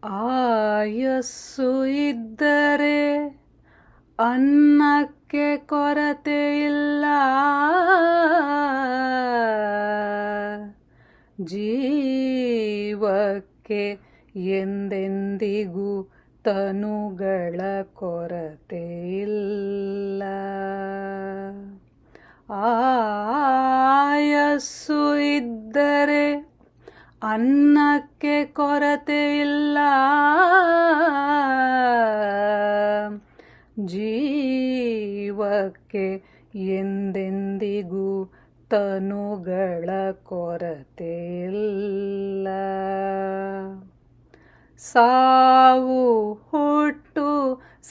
ಆಯಸ್ಸು ಇದ್ದರೆ ಅನ್ನಕ್ಕೆ ಕೊರತೆ ಇಲ್ಲ, ಜೀವಕ್ಕೆ ಎಂದೆಂದಿಗೂ ತನುಗಳ ಕೊರತೆ ಇಲ್ಲ. ಆಯಸ್ಸು ಇದ್ದರೆ ಅನ್ನಕ್ಕೆ ಕೊರತೆ ಇಲ್ಲ, ಜೀವಕ್ಕೆ ಎಂದೆಂದಿಗೂ ತನುಗಳ ಕೊರತೆ ಇಲ್ಲ. ಸಾವು ಹುಟ್ಟು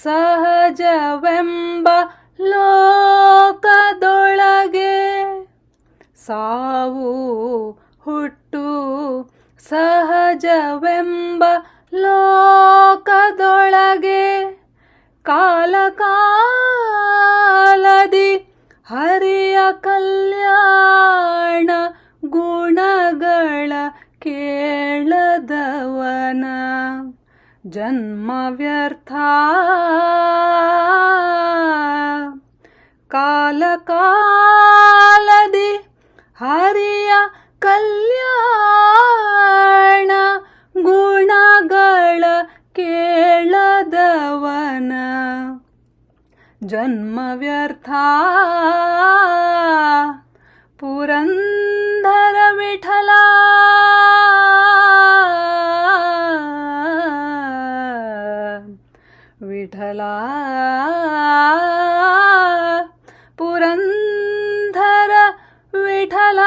ಸಹಜವೆಂಬ ಲೋಕದೊಳಗೆ, ಸಾವು ಹುಟ್ಟು ಸಹಜವೆಂಬ ಲೋಕದೊಳಗೆ, ಕಾಲ ಕಾಲದಿ ಹರಿಯ ಕಲ್ಯಾಣ ಗುಣಗಳ ಕೇಳದವನ ಜನ್ಮ ವ್ಯರ್ಥ. ಕಾಲ ಕಾಲದಿ ಹರಿಯ ಕಲ್ಯಾಣ ಗುಣಗಳ ಕೇಳದವನ ಜನ್ಮ ವ್ಯರ್ಥ. ಪುರಂದರ ವಿಠಲ ವಿಠಲ, ಪುರಂದರ ವಿಠಲ.